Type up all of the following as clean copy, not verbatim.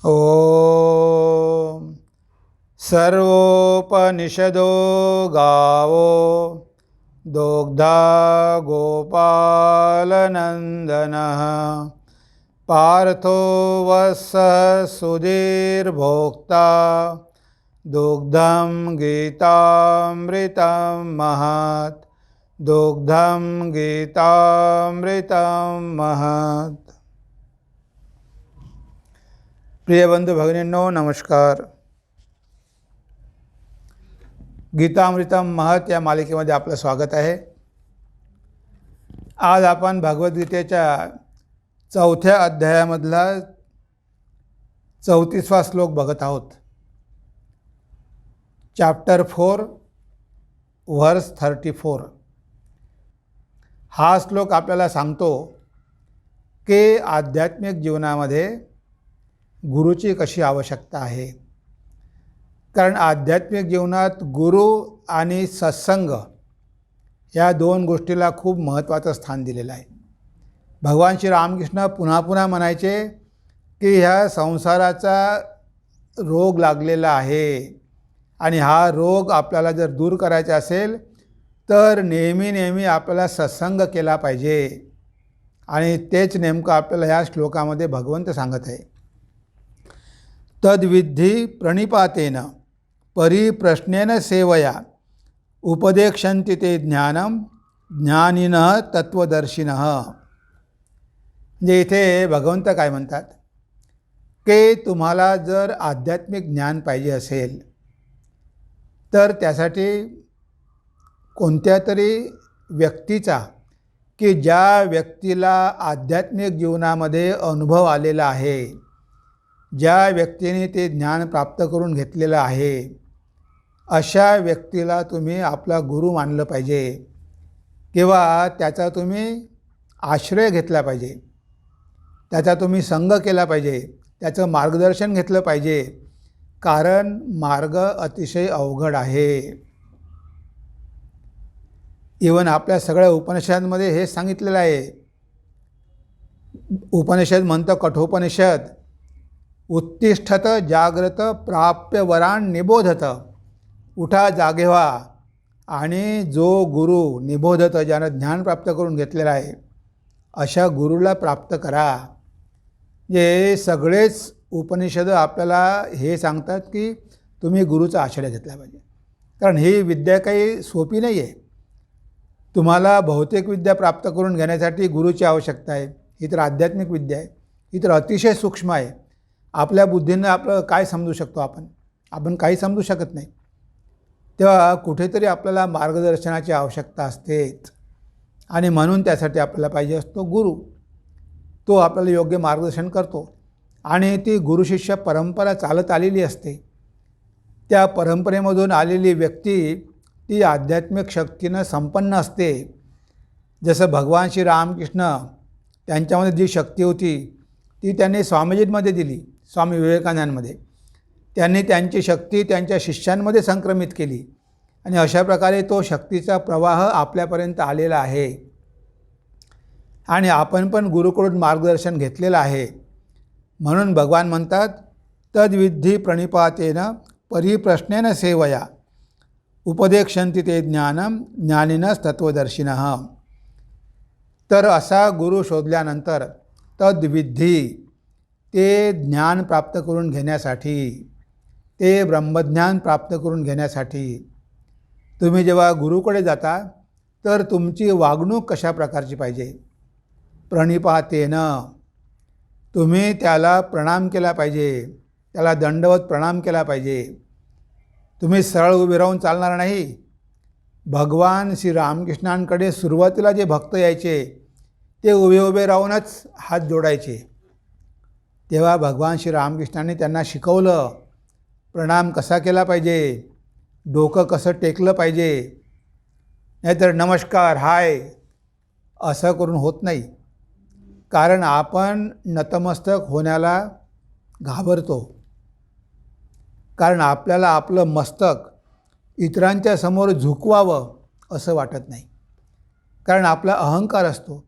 ॐ सर्वोपनिषदो गावो दुग्धा गोपालनन्दनः पार्थो वत्सः सुधीर्भोक्ता दुग्धं गीतामृतं महत् दुग्धं गीतामृतं महत्। प्रिय बंधू भगिनींनो नमस्कार। गीतामृतम महत् या मालिकेमध्ये आपलं स्वागत आहे। आज आपण भगवद्गीतेच्या 4थ्या अध्यायामधला 34वा श्लोक बघत आहोत। चॅप्टर 4 वर्स 34। हा श्लोक आपल्याला सांगतो की आध्यात्मिक जीवनामध्ये गुरुची कशी आवश्यकता आहे। कारण आध्यात्मिक जीवनात गुरु आणि सत्संग या दोन गोष्टीला खूप महत्त्वाचं स्थान दिलेलं आहे। भगवान श्री रामकृष्ण पुन्हा पुन्हा म्हणायचे की ह्या संसाराचा रोग लागलेला आहे आणि हा रोग आपल्याला जर दूर करायचा असेल तर नेहमी नेहमी आपल्याला सत्संग केला पाहिजे। आणि तेच नेमकं आपल्याला ह्या श्लोकामध्ये भगवंत सांगत आहे। तद्विद्धि प्रणिपातेन परिप्रश्नेन सेवया उपदेक्षन्ति ते ज्ञानम ज्ञानिनः तत्वदर्शिनः। म्हणजे इथे भगवंत काय म्हणतात की तुम्हाला जर आध्यात्मिक ज्ञान पाहिजे असेल तर त्यासाठी कोणत्या तरी व्यक्तीचा की ज्या व्यक्तीला आध्यात्मिक जीवनामध्ये अनुभव आलेला आहे, ज्या व्यक्तीने ते ज्ञान प्राप्त करून घेतलेलं आहे, अशा व्यक्तीला तुम्ही आपला गुरु मानलं पाहिजे किंवा त्याचा तुम्ही आश्रय घेतला पाहिजे, त्याचा तुम्ही संग केला पाहिजे, त्याचं मार्गदर्शन घेतलं पाहिजे। कारण मार्ग अतिशय अवघड आहे। इवन आपल्या सगळ्या उपनिषदांमध्ये हे सांगितलेलं आहे। उपनिषद म्हणतं कठोपनिषद, उत्तिष्ठत जाग्रत प्राप्य वरान निबोधत। उठा जागे व्हा आणि जो गुरु निबोधत, ज्यानं ज्ञान प्राप्त करून घेतलेलं आहे अशा गुरुला प्राप्त करा। जे सगळेच उपनिषद आपल्याला हे सांगतात की तुम्ही गुरुचा आश्रय घेतला पाहिजे। कारण ही विद्या काही सोपी नाही आहे। तुम्हाला भौतिक विद्या प्राप्त करून घेण्यासाठी गुरुची आवश्यकता आहे। ही तर आध्यात्मिक विद्या आहे, ही तर अतिशय सूक्ष्म आहे। आपल्या बुद्धीनं आपलं काय समजू शकतो आपण काही समजू शकत नाही। तेव्हा कुठेतरी आपल्याला मार्गदर्शनाची आवश्यकता असतेच आणि म्हणून त्यासाठी आपल्याला पाहिजे असतो गुरु। तो आपल्याला योग्य मार्गदर्शन करतो आणि ती गुरुशिष्य परंपरा चालत आलेली असते। त्या परंपरेमधून आलेली व्यक्ती ती आध्यात्मिक शक्तीनं संपन्न असते। जसं भगवान श्री रामकृष्ण त्यांच्यामध्ये जी शक्ती होती ती त्यांनी स्वामीजींमध्ये दिली, स्वामी विवेकानंदमध्ये। त्यांनी त्यांची शक्ती त्यांच्या शिष्यांमध्ये संक्रमित केली आणि अशा प्रकारे तो शक्तीचा प्रवाह आपल्यापर्यंत आलेला आहे आणि आपण पण गुरुकडून मार्गदर्शन घेतलेलं आहे। म्हणून भगवान म्हणतात तद्विद्धि प्रणिपातेन परिप्रश्नेन सेवया उपदेक्षन्ति ते ज्ञानम ज्ञानिनः तत्वदर्शिनः। तर असा गुरु शोधल्यानंतर तद्विद्धि ते ज्ञान प्राप्त करून घेण्यासाठी, ते ब्रह्मज्ञान प्राप्त करून घेण्यासाठी तुम्ही जेव्हा गुरुकडे जाता तर तुमची वागणूक कशा प्रकारची पाहिजे। प्रणिपातेन तुम्ही त्याला प्रणाम केला पाहिजे, त्याला दंडवत प्रणाम केला पाहिजे। तुम्ही सरळ उभे राहून चालणार नाही। भगवान श्री रामकृष्णांकडे सुरुवातीला जे भक्त यायचे ते उभे राहूनच हात जोडायचे। तेव्हा भगवान श्री रामकृष्णांनी त्यांना शिकवलं प्रणाम कसा केला पाहिजे, डोकं कसं टेकलं पाहिजे। नाहीतर नमस्कार हाय असं करून होत नाही। कारण आपण नतमस्तक होण्याला घाबरतो। कारण आपल्याला आपलं मस्तक इतरांच्या समोर झुकवावं असं वाटत नाही। कारण आपला अहंकार असतो,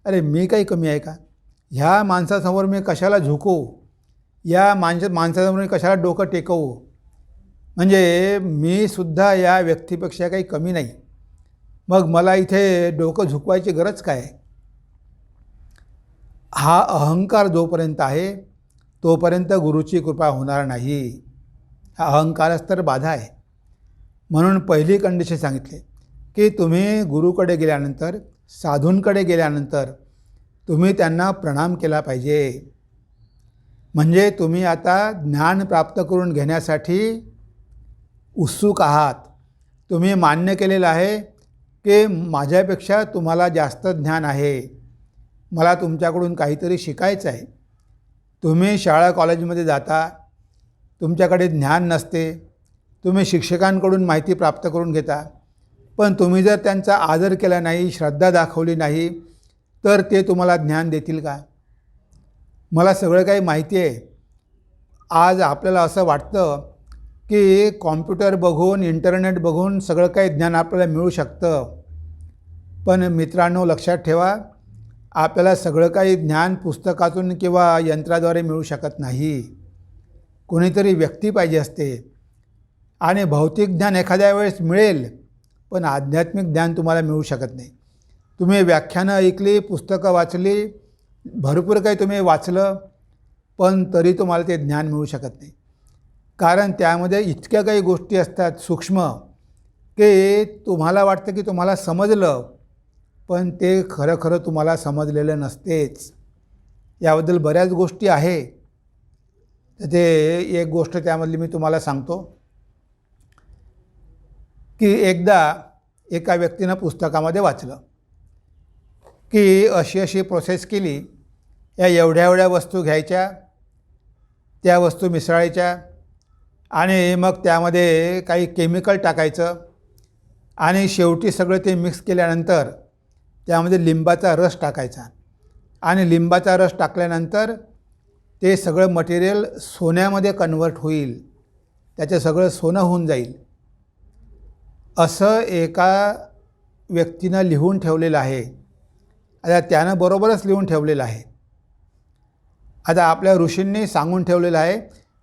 अरे मी काही कमी आहे का, ह्या माणसासमोर मी कशाला झुकू, या माणसासमोर कशाला डोकं टेकवू, म्हणजे मी सुद्धा या व्यक्तीपेक्षा काही कमी नाही, मग मला इथे डोकं झुकवायची गरज काय. हा अहंकार जोपर्यंत आहे तोपर्यंत गुरुची कृपा होणार नाही. हा अहंकारच तर बाधा आहे. म्हणून पहिली कंडिशन सांगितली की तुम्ही गुरुकडे गेल्यानंतर, साधूंकडे गेल्यानंतर तुम्ही त्यांना प्रणाम केला पाहिजे. म्हणजे तुम्ही आता ज्ञान प्राप्त करून घेण्यासाठी उत्सुक आहात. तुम्ही मान्य केलेलं आहे की माझ्यापेक्षा तुम्हाला जास्त ज्ञान आहे, मला तुमच्याकडून काहीतरी शिकायचं आहे. तुम्ही शाळा कॉलेजमध्ये जाता, तुमच्याकडे ज्ञान नसते, तुम्ही शिक्षकांकडून माहिती प्राप्त करून घेता, पण तुम्ही जर त्यांचा आदर केला नाही, श्रद्धा दाखवली नाही, तर ते तुम्हाला ज्ञान देतील का. मला सगळं काही माहिती आहे. आज आपल्याला असं वाटतं की कॉम्प्युटर बघून, इंटरनेट बघून सगळं काही ज्ञान आपल्याला मिळू शकतं. पण मित्रांनो, लक्षात ठेवा, आपल्याला सगळं काही ज्ञान पुस्तकातून किंवा यंत्राद्वारे मिळू शकत नाही. कोणीतरी व्यक्ती पाहिजे असते. आणि भौतिक ज्ञान एखाद्या वेळेस मिळेल, पण आध्यात्मिक ज्ञान तुम्हाला मिळू शकत नाही. तुम्ही व्याख्यानं ऐकली, पुस्तकं वाचली, भरपूर काही तुम्ही वाचलं, पण तरी तुम्हाला ते ज्ञान मिळू शकत नाही. कारण त्यामध्ये इतक्या काही गोष्टी असतात सूक्ष्म, की तुम्हाला वाटतं की तुम्हाला समजलं, पण ते खरं खरं तुम्हाला समजलेलं नसतेच. याबद्दल बऱ्याच गोष्टी आहे. तर ते एक गोष्ट त्यामधली मी तुम्हाला सांगतो की एकदा एका व्यक्तीनं पुस्तकामध्ये वाचलं की अशी अशी प्रोसेस केली, या एवढ्या एवढ्या वस्तू घ्यायच्या, त्या वस्तू मिसळायच्या आणि मग त्यामध्ये काही केमिकल टाकायचं आणि शेवटी सगळं ते मिक्स केल्यानंतर त्यामध्ये लिंबाचा रस टाकायचा आणि लिंबाचा रस टाकल्यानंतर ते सगळं मटेरियल सोन्यामध्ये कन्वर्ट होईल, त्याचं सगळं सोनं होऊन जाईल, असं एका व्यक्तीनं लिहून ठेवलेलं आहे. आता त्यानं बरोबरच लिहून ठेवलेलं आहे. आता आपल्या ऋषींनी सांगून ठेवलेलं आहे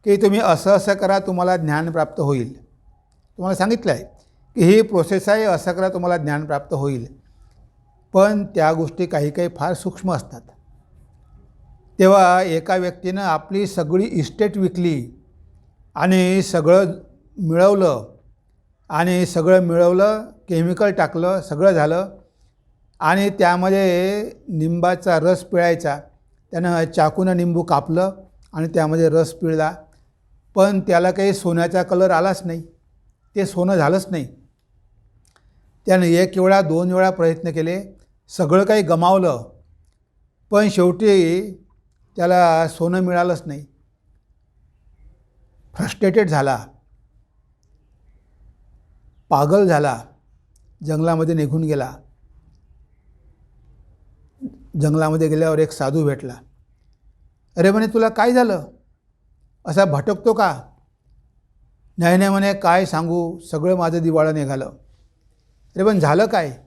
की तुम्ही असं असं करा, तुम्हाला ज्ञान प्राप्त होईल. तुम्हाला सांगितलं आहे की ही प्रोसेस आहे, असं करा तुम्हाला ज्ञान प्राप्त होईल. पण त्या गोष्टी काही काही फार सूक्ष्म असतात. तेव्हा एका व्यक्तीनं आपली सगळी इस्टेट विकली आणि सगळं मिळवलं, केमिकल टाकलं, सगळं झालं आणि त्यामध्ये निंबाचा रस पिळायचा. त्यानं चाकूनं निंबू कापलं आणि त्यामध्ये रस पिळला, पण त्याला काही सोन्याचा कलर आलाच नाही, ते सोनं झालंच नाही. त्यानं 1 वेळा 2 वेळा प्रयत्न केले, सगळं काही गमावलं, पण शेवटी त्याला सोनं मिळालंच नाही. फ्रस्ट्रेटेड झाला, पागल झाला, जंगलामध्ये निघून गेला. जंगलामध्ये गेल्यावर एक साधू भेटला. अरे म्हणे, तुला काय झालं, असा भटकतो का. नाही नाही म्हणे, काय सांगू, सगळं माझं दिवाळं निघालं. अरे पण झालं काय.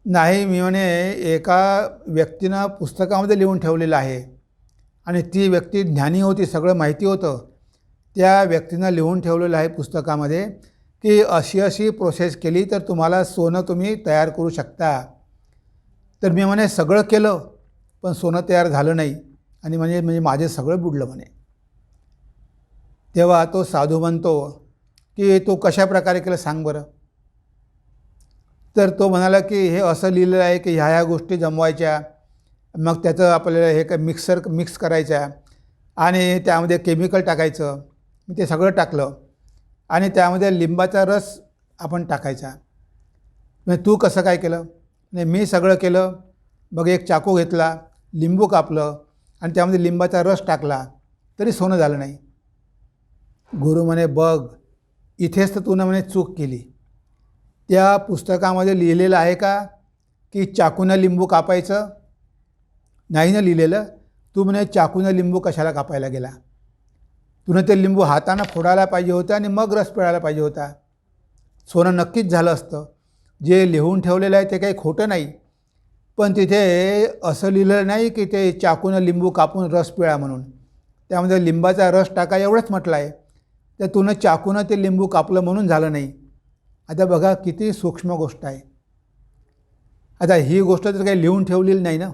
नाही, मी म्हणे एका व्यक्तीनं पुस्तकामध्ये लिहून ठेवलेलं आहे आणि ती व्यक्ती ज्ञानी होती, सगळं माहिती होतं. त्या व्यक्तीनं लिहून ठेवलेलं आहे पुस्तकामध्ये की अशी अशी प्रोसेस केली तर तुम्हाला सोनं तुम्ही तयार करू शकता. तर मी म्हणे सगळं केलं, पण सोनं तयार झालं नाही आणि म्हणजे माझे सगळं बुडलं म्हणे. तेव्हा तो साधू म्हणतो की तू कशा प्रकारे केलं सांग बरं. तर तो म्हणाला की हे असं लिहिलेलं आहे की ह्या गोष्टी जमवायच्या, मग त्याचं आपल्याला हे मिक्स करायच्या आणि त्यामध्ये केमिकल टाकायचं. मी ते सगळं टाकलं आणि त्यामध्ये लिंबाचा रस आपण टाकायचा. म्हणजे तू कसं काय केलं. नाही, मी सगळं केलं. मग एक चाकू घेतला, लिंबू कापलं आणि त्यामध्ये लिंबाचा रस टाकला, तरी सोनं झालं नाही. गुरु म्हणे, बघ इथेच तर तू म्हणे चूक केली. त्या पुस्तकामध्ये लिहिलेलं आहे का की चाकूनं लिंबू कापायचं. नाही ना लिहिलेलं. तू म्हणे चाकूनं लिंबू कशाला कापायला गेला. तुनं ते लिंबू हातानं फोडायला पाहिजे होतं आणि मग रस पिळायला पाहिजे होता. सोनं नक्कीच झालं असतं. जे लिहून ठेवलेलं आहे ते काही खोटं नाही, पण तिथे असं लिहिलं नाही की ते चाकूनं लिंबू कापून रस पिळा म्हणून. त्यामध्ये लिंबाचा रस टाका एवढंच म्हटलं आहे. तर तुनं चाकूनं ते लिंबू कापलं म्हणून झालं नाही. आता बघा किती सूक्ष्म गोष्ट आहे. आता ही गोष्ट तर काही लिहून ठेवलेली नाही ना,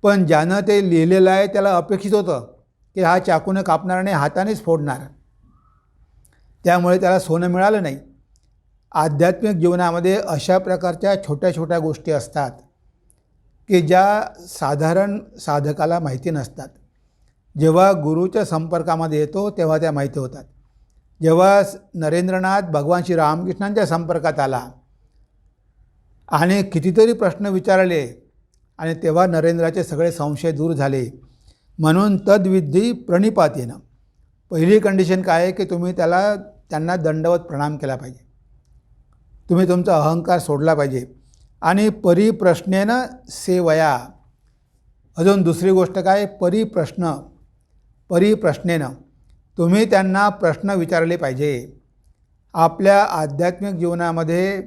पण ज्यानं ते लिहिलेलं आहे त्याला अपेक्षित होतं की हा चाकूनं कापणार नाही, हातानेच फोडणार. त्यामुळे त्याला सोनं मिळालं नाही. आध्यात्मिक जीवनामध्ये अशा प्रकारच्या छोट्या छोट्या गोष्टी असतात की ज्या साधारण साधकाला माहिती नसतात. जेव्हा गुरुच्या संपर्कामध्ये येतो तेव्हा त्या माहिती होतात. जेव्हा नरेंद्रनाथ भगवान श्री रामकृष्णांच्या संपर्कात आला आणि कितीतरी प्रश्न विचारले आणि तेव्हा नरेंद्राचे सगळे संशय दूर झाले. म्हणून तद्विधी प्रणिपातेन. पहिली कंडिशन काय आहे की तुम्ही त्यांना दंडवत प्रणाम केला पाहिजे. तुम्ही तुमचा अहंकार सोडला पाहिजे. आणि परिप्रश्नेनं सेवया. अजून दुसरी गोष्ट काय, परिप्रश्नेनं तुम्ही त्यांना प्रश्न विचारले पाहिजे. आपल्या आध्यात्मिक जीवनामध्ये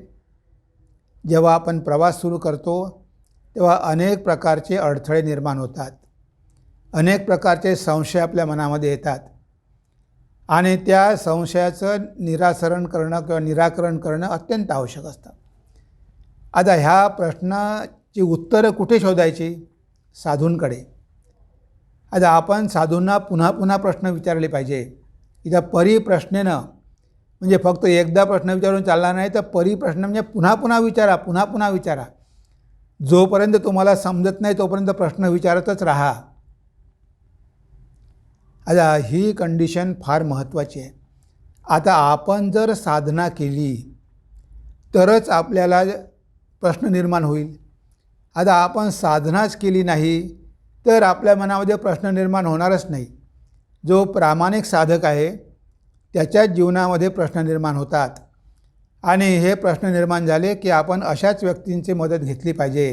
जेव्हा आपण प्रवास सुरू करतो तेव्हा अनेक प्रकारचे अडथळे निर्माण होतात. अनेक प्रकारचे संशय आपल्या मनामध्ये येतात आणि त्या संशयाचं निराकरण करणं अत्यंत आवश्यक असतं. आता ह्या प्रश्नाची उत्तरं कुठे शोधायची? साधूंकडे. आता आपण साधूंना पुन्हा पुन्हा प्रश्न विचारले पाहिजे. इथं परिप्रश्नेनं म्हणजे फक्त एकदा प्रश्न विचारून चालणार नाही, तर परिप्रश्न म्हणजे पुन्हा पुन्हा विचारा. जोपर्यंत तुम्हाला समजत नाही तोपर्यंत प्रश्न विचारतच राहा. आता ही कंडिशन फार महत्त्वाची आहे. आता आपण जर साधना केली तरच आपल्याला प्रश्न निर्माण होईल. आता आपण साधनाच केली नाही तर आपल्या मनामध्ये प्रश्न निर्माण होणारच नाही. जो प्रामाणिक साधक आहे त्याच्या जीवनामध्ये प्रश्न निर्माण होतात आणि हे प्रश्न निर्माण झाले की आपण अशाच व्यक्तींची मदत घेतली पाहिजे.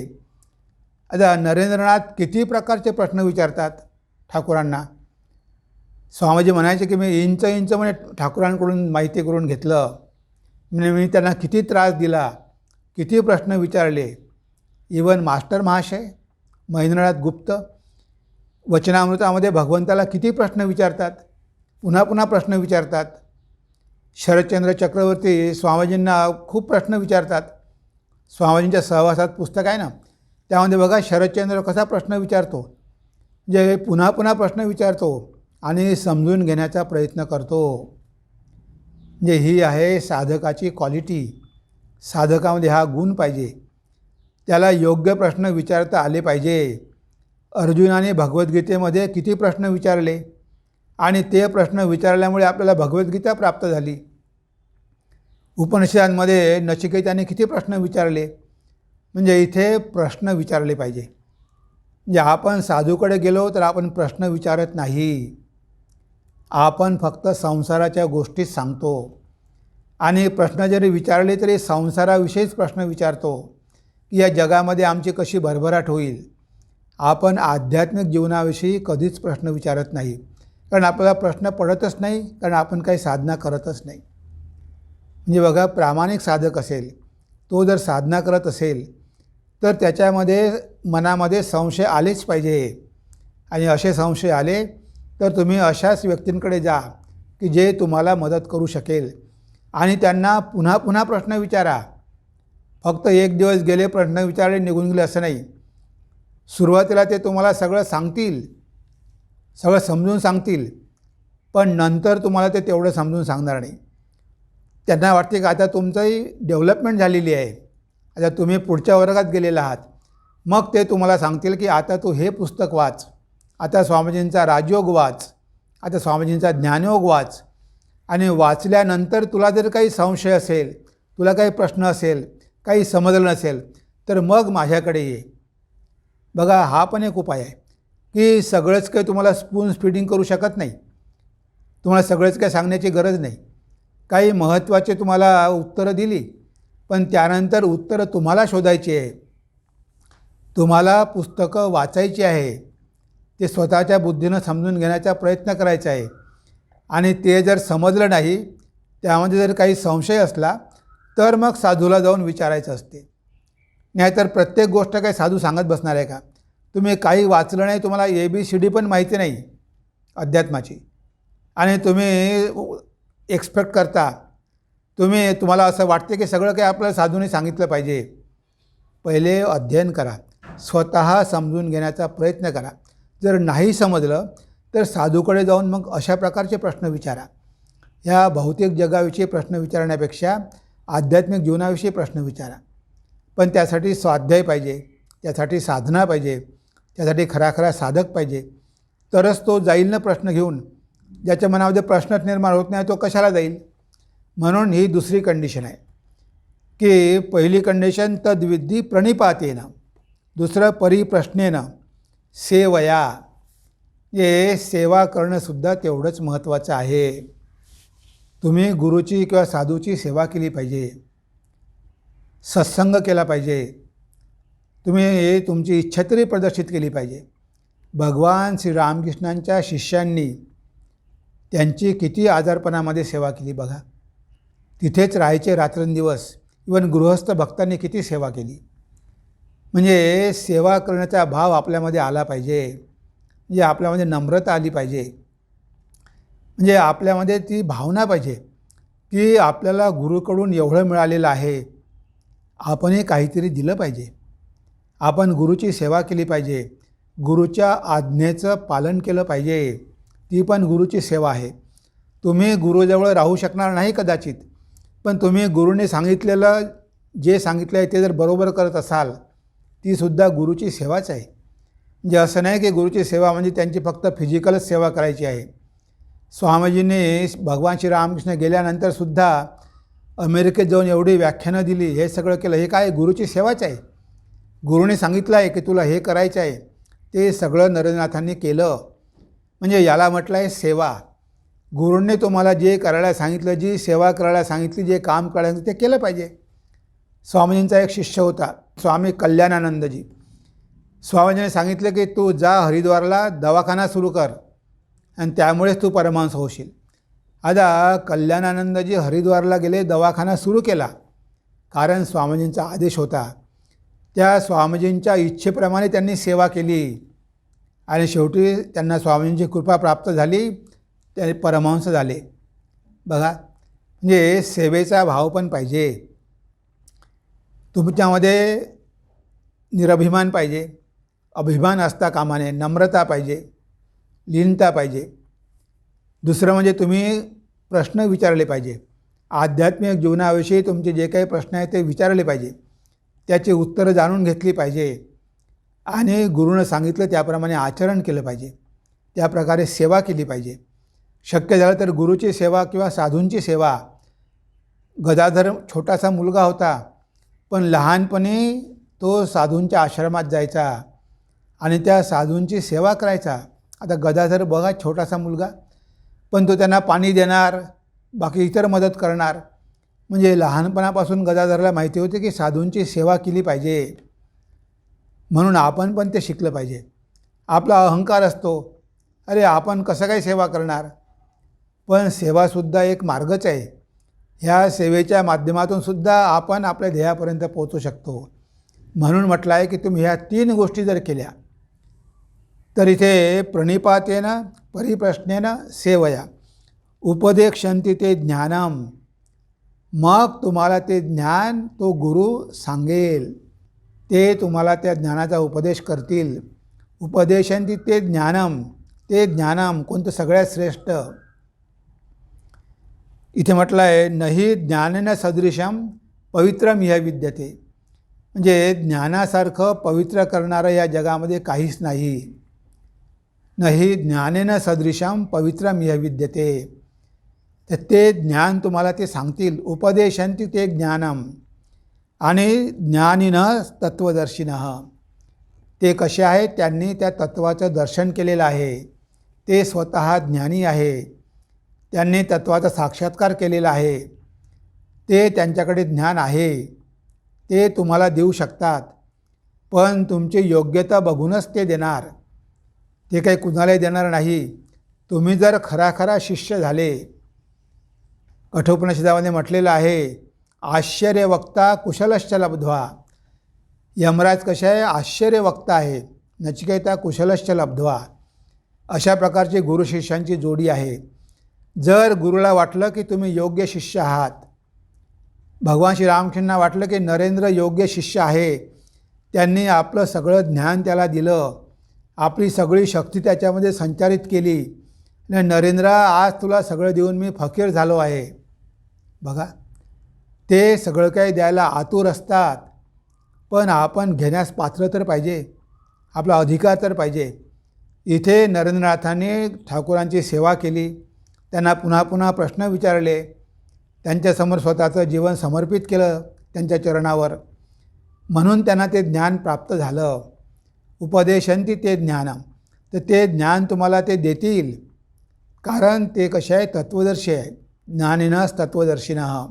आता नरेंद्रनाथ किती प्रकारचे प्रश्न विचारतात ठाकूरांना. स्वामीजी म्हणायचे की मी इंच म्हणे ठाकूरांकडून माहिती करून घेतलं. मी त्यांना किती त्रास दिला, किती प्रश्न विचारले. इवन मास्टर महाशय महेंद्रनाथ गुप्त वचनामृतामध्ये भगवंताला किती प्रश्न विचारतात, पुन्हा प्रश्न विचारतात. शरदचंद्र चक्रवर्ती स्वामीजींना खूप प्रश्न विचारतात. स्वामीजींच्या सहवासात पुस्तक आहे ना, त्यामध्ये बघा शरदचंद्र कसा प्रश्न विचारतो, जे पुन्हा प्रश्न विचारतो आणि समजून घेण्याचा प्रयत्न करतो. म्हणजे ही आहे साधकाची क्वालिटी. साधकामध्ये हा गुण पाहिजे. त्याला योग्य प्रश्न विचारता आले पाहिजे. अर्जुनाने भगवद्गीतेमध्ये किती प्रश्न विचारले आणि ते प्रश्न विचारल्यामुळे आपल्याला भगवद्गीता प्राप्त झाली. उपनिषदांमध्ये नचिकेताने किती प्रश्न विचारले. म्हणजे इथे प्रश्न विचारले पाहिजे. म्हणजे आपण साधूकडे गेलो तर आपण प्रश्न विचारत नाही. आपण फक्त संसाराच्या गोष्टीच सांगतो आणि प्रश्न जरी विचारले तरी संसाराविषयीच प्रश्न विचारतो की या जगामध्ये आमची कशी भरभराट होईल. आपण आध्यात्मिक जीवनाविषयी कधीच प्रश्न विचारत नाही, कारण आपल्याला प्रश्न पडतच नाही, कारण आपण काही साधना करतच नाही. म्हणजे बघा, प्रामाणिक साधक असेल, तो जर साधना करत असेल तर त्याच्यामध्ये मनामध्ये संशय आलेच पाहिजे. आणि असे संशय आले तर तुम्ही अशाच व्यक्तींकडे जा की जे तुम्हाला मदत करू शकेल आणि त्यांना पुन्हा प्रश्न विचारा. फक्त एक दिवस गेले, प्रश्न विचारले, निघून गेले असं नाही. सुरुवातीला ते तुम्हाला सगळं सांगतील, सगळं समजून सांगतील, पण नंतर तुम्हाला ते तेवढं समजून सांगणार नाही. त्यांना वाटते की आता तुमचंही डेव्हलपमेंट झालेली आहे, आता तुम्ही पुढच्या वर्गात गेलेला आहात. मग ते तुम्हाला सांगतील की आता तू हे पुस्तक वाच, आता स्वामीजींचा राजयोग वाच, आता स्वामीजींचा ज्ञानयोग वाच. आणि वाचल्यानंतर तुला जर काही संशय असेल, तुला काही प्रश्न असेल, काही समजलं नसेल तर मग माझ्याकडे ये. बघा, हा पण एक उपाय आहे की सगळंच काही तुम्हाला स्पून फीडिंग करू शकत नाही. तुम्हाला सगळंच काही सांगण्याची गरज नाही. काही महत्त्वाचे तुम्हाला उत्तरं दिली, पण त्यानंतर उत्तरं तुम्हाला शोधायची आहे. तुम्हाला पुस्तकं वाचायची आहे, ते स्वतःच्या बुद्धीनं समजून घेण्याचा प्रयत्न करायचा आहे. आणि ते जर समजलं नाही, त्यामध्ये जर काही संशय असला तर मग साधूला जाऊन विचारायचं असते. नाहीतर प्रत्येक गोष्ट काही साधू सांगत बसणार आहे का? तुम्ही काही वाचलं नाही, तुम्हाला ABCD पण माहिती नाही, अध्यात्माची, आणि तुम्ही एक्सपेक्ट करता, तुम्हाला असं वाटते की सगळं काही आपल्याला साधूने सांगितलं पाहिजे. पहिले अध्ययन करा, स्वतः समजून घेण्याचा प्रयत्न करा. जर नाही समजलं तर साधूकडे जाऊन मग अशा प्रकारचे प्रश्न विचारा. ह्या भौतिक जगाविषयी प्रश्न विचारण्यापेक्षा आध्यात्मिक जीवनाविषयी प्रश्न विचारा. पण त्यासाठी स्वाध्याय पाहिजे, त्यासाठी साधना पाहिजे, त्यासाठी खरा साधक पाहिजे. तरच तो जाईल ना प्रश्न घेऊन. ज्याच्या मनामध्ये प्रश्नच निर्माण होत नाही तो कशाला जाईल. म्हणून ही दुसरी कंडिशन आहे की पहिली कंडिशन तद्विद्धी प्रणिपातेनं, दुसरं परिप्रश्नेनं सेवया. हे सेवा करणंसुद्धा तेवढंच महत्त्वाचं आहे. तुम्ही गुरुची किंवा साधूची सेवा केली पाहिजे, सत्संग केला पाहिजे, तुम्ही तुमची इच्छा तरी प्रदर्शित केली पाहिजे. भगवान श्रीरामकृष्णांच्या शिष्यांनी त्यांची किती आजारपणामध्ये सेवा केली बघा. तिथेच राहायचे रात्रंदिवस. इवन गृहस्थ भक्तांनी किती सेवा केली. म्हणजे सेवा करण्याचा भाव आपल्यामध्ये आला पाहिजे. म्हणजे आपल्यामध्ये नम्रता आली पाहिजे. म्हणजे आपल्यामध्ये ती भावना पाहिजे की आपल्याला गुरुकडून एवढं मिळालेलं आहे, आपणही काहीतरी दिलं पाहिजे. आपण गुरुची सेवा केली पाहिजे, गुरुच्या आज्ञेचं पालन केलं पाहिजे. ती पण गुरुची सेवा आहे. तुम्ही गुरुजवळ राहू शकणार नाही कदाचित, पण तुम्ही गुरुने सांगितलेलं जे सांगितलं आहे ते जर बरोबर करत असाल, तीसुद्धा गुरुची सेवाच आहे. म्हणजे असं नाही की गुरुची सेवा म्हणजे त्यांची फक्त फिजिकलच सेवा करायची आहे. स्वामीजींनी भगवान श्रीरामकृष्ण गेल्यानंतरसुद्धा अमेरिकेत जाऊन एवढी व्याख्यानं दिली, हे सगळं केलं. हे काय गुरुची सेवाच आहे. गुरुने सांगितलं आहे की तुला हे करायचं आहे, ते सगळं नरेंद्रनाथांनी केलं. म्हणजे याला म्हटलं आहे सेवा. गुरुने तुम्हाला जे करायला सांगितलं, जी सेवा करायला सांगितली, जे काम करायला सांगितलं ते केलं पाहिजे. स्वामीजींचा एक शिष्य होता स्वामी कल्याणानंदजी. स्वामीजीने सांगितलं की तू जा हरिद्वारला दवाखाना सुरू कर आणि त्यामुळेच तू परमहंस होशील. आता कल्याणानंदजी हरिद्वारला गेले, दवाखाना सुरू केला, कारण स्वामीजींचा आदेश होता. त्या स्वामीजींच्या इच्छेप्रमाणे त्यांनी सेवा केली आणि शेवटी त्यांना स्वामींची कृपा प्राप्त झाली, ते परमहंस झाले. बघा, म्हणजे सेवेचा भाव पण पाहिजे. तुमच्यामध्ये निरभिमान पाहिजे, अभिमान असता कामा नये, नम्रता पाहिजे, लीनता पाहिजे. दुसरं म्हणजे तुम्ही प्रश्न विचारले पाहिजे. आध्यात्मिक जीवनाविषयी तुमचे जे काही प्रश्न आहेत ते विचारले पाहिजे, त्याची उत्तरं जाणून घेतली पाहिजे आणि गुरुनं सांगितलं त्याप्रमाणे आचरण केलं पाहिजे. त्याप्रकारे सेवा केली पाहिजे. शक्य झालं तर गुरुची सेवा किंवा साधूंची सेवा. गदाधर छोटासा मुलगा होता, पण लहानपणी तो साधूंच्या आश्रमात जायचा आणि त्या साधूंची सेवा करायचा. आता गदाधर बघा, छोटासा मुलगा, पण तो त्यांना पाणी देणार, बाकी इतर मदत करणार. म्हणजे लहानपणापासून गदाधरला माहिती होते की साधूंची सेवा केली पाहिजे. म्हणून आपण पण ते शिकलं पाहिजे. आपला अहंकार असतो, अरे आपण कसं काही सेवा करणार, पण सेवासुद्धा एक मार्गच आहे. ह्या सेवेच्या माध्यमातूनसुद्धा आपण आपल्या ध्येयापर्यंत पोहोचू शकतो. म्हणून म्हटलं आहे की तुम्ही ह्या 3 गोष्टी जर केल्या तर इथे प्रणिपातेनं परिप्रश्नेनं सेवया उपदेक्षन्ति ते ज्ञानम. मग तुम्हाला ते ज्ञान तो गुरु सांगेल, ते तुम्हाला त्या ज्ञानाचा उपदेश करतील. उपदेशन्ति ते ज्ञानम, ते ज्ञानम कोणतं सगळ्यात श्रेष्ठ. इथे म्हटलं आहे नहि ज्ञानेन सदृशम पवित्रम ह्य विद्यते. म्हणजे ज्ञानासारखं पवित्र करणारं या जगामध्ये काहीच नाही. नहि ज्ञानेन सदृशम पवित्रम ह्य विद्यते. तर ते ज्ञान तुम्हाला ते सांगतील. उपदेशन्ति ते ज्ञानम. आणि ज्ञानिनः तत्वदर्शिनः, ते कसे आहेत, त्यांनी त्या तत्वाचं दर्शन केलेलं आहे, ते स्वतः ज्ञानी आहे, त्यांनी तत्वाचा साक्षात्कार केलेला आहे, ते त्यांच्याकडे ज्ञान आहे, ते तुम्हाला देऊ शकतात. पण तुमची योग्यता बघूनच ते देणार, ते काही कुणालाही देणार नाही. तुम्ही जर खरा शिष्य झाले, कठोपनिषदामध्ये म्हटलेलं आहे आश्चर्यवक्ता कुशलश्च लब्ध्वा. यमराज कसे आहे, आश्चर्यवक्ता आहे. नचिकेता कुशलश्च लब्ध्वा. अशा प्रकारची गुरु शिष्यांची जोडी आहे. जर गुरुला वाटलं की तुम्ही योग्य शिष्य आहात, भगवान श्रीरामकृष्णांना वाटलं की नरेंद्र योग्य शिष्य आहे, त्यांनी आपलं सगळं ज्ञान त्याला दिलं, आपली सगळी शक्ती त्याच्यामध्ये संचारित केली आणि नरेंद्रा आज तुला सगळं देऊन मी फकीर झालो आहे. बघा, ते सगळं काही द्यायला आतुर असतात, पण आपण घेण्यास पात्र तर पाहिजे, आपला अधिकार तर पाहिजे. इथे नरेंद्रनाथांनी ठाकूरांची सेवा केली, त्यांना पुन्हा पुन्हा प्रश्न विचारले, त्यांच्यासमोर स्वतःचं जीवन समर्पित केलं त्यांच्या चरणावर, म्हणून त्यांना ते ज्ञान प्राप्त झालं. उपदेशन्ति ते ज्ञानम, तर ते ज्ञान तुम्हाला ते देतील, कारण ते कसे आहे, तत्वदर्शी आहे. ज्ञानिनस तत्वदर्शिनः.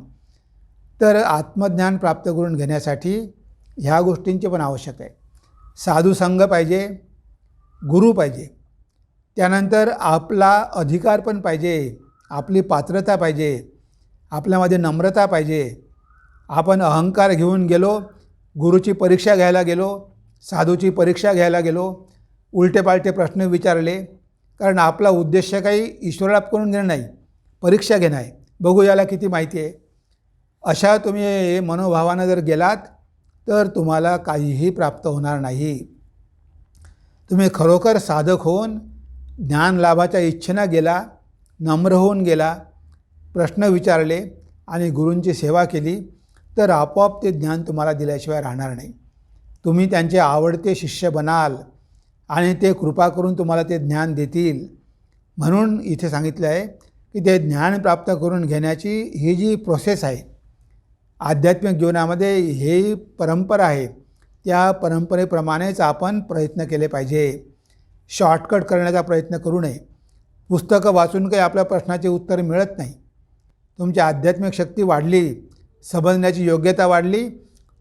तर आत्मज्ञान प्राप्त करून घेण्यासाठी ह्या गोष्टींची पण आवश्यक आहे. साधुसंग पाहिजे, गुरु पाहिजे, त्यानंतर आपला अधिकार पण पाहिजे, आपली पात्रता पाहिजे, आपल्यामध्ये नम्रता पाहिजे. आपण अहंकार घेऊन गेलो, गुरुची परीक्षा घ्यायला गेलो, साधूची परीक्षा घ्यायला गेलो, उलटेपालटे प्रश्न विचारले, कारण आपला उद्देश काही ईश्वराला करून घेणं नाही, परीक्षा घेणं आहे, बघू याला किती माहिती आहे. अशा तुम्ही मनोभावानं जर गेलात तर तुम्हाला काहीही प्राप्त होणार नाही. तुम्ही खरोखर साधक होऊन ज्ञान लाभाच्या इच्छेनं गेला, नम्र होऊन गेला, प्रश्न विचारले आणि गुरूंची सेवा केली, तर आपोआप ते ज्ञान तुम्हाला दिल्याशिवाय राहणार नाही. तुम्ही त्यांचे आवडते शिष्य बनाल आणि ते कृपा करून तुम्हाला ते ज्ञान देतील. म्हणून इथे सांगितलं आहे की ते ज्ञान प्राप्त करून घेण्याची ही जी प्रोसेस आहे, आध्यात्मिक जीवनामध्ये ही परंपरा आहे, त्या परंपरेप्रमाणेच आपण प्रयत्न केले पाहिजे. शॉर्टकट करण्याचा प्रयत्न करू नये. पुस्तकं वाचून काही आपल्या प्रश्नाचे उत्तर मिळत नाही. तुमची आध्यात्मिक शक्ती वाढली, समजण्याची योग्यता वाढली,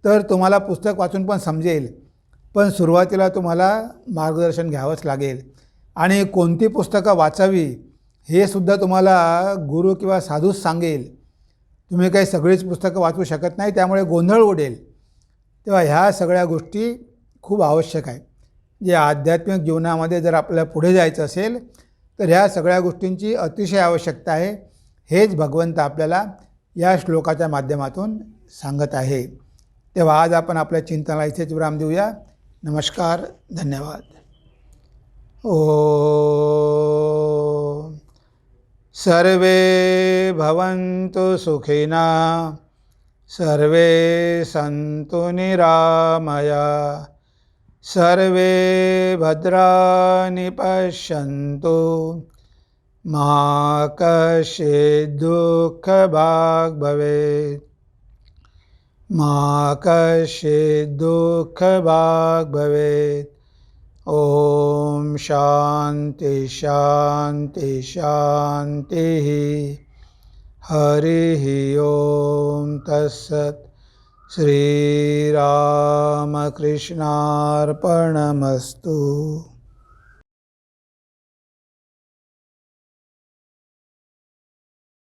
तर तुम्हाला पुस्तक वाचून पण समजेल. पण सुरुवातीला तुम्हाला मार्गदर्शन घ्यावंच लागेल. आणि कोणती पुस्तकं वाचावी हे सुद्धा तुम्हाला गुरु किंवा साधूच सांगेल. तुम्ही काही सगळीच पुस्तकं वाचू शकत नाही, त्यामुळे गोंधळ उडेल. तेव्हा ह्या सगळ्या गोष्टी खूप आवश्यक आहे. जे आध्यात्मिक जीवनामध्ये जर आपल्याला पुढे जायचं असेल तर ह्या सगळ्या गोष्टींची अतिशय आवश्यकता आहे. हेच भगवंत आपल्याला या श्लोकाच्या माध्यमातून सांगत आहे. तेव्हा आज आपण आपल्या चिंतनाला इथेच विराम देऊया. नमस्कार, धन्यवाद. ओम सर्वे भवन्तु सुखिनः, सर्वे सन्तु निरामया, सर्वे भद्राणि पश्यन्तु, मा कश्चित् दुःखभाग् भवेत्, मा कश्चित् दुःखभाग् भवेत्. ओम शांति शांति शांति. हरि ओम तत्सत्. श्रीरामकृष्णार्पणमस्तु.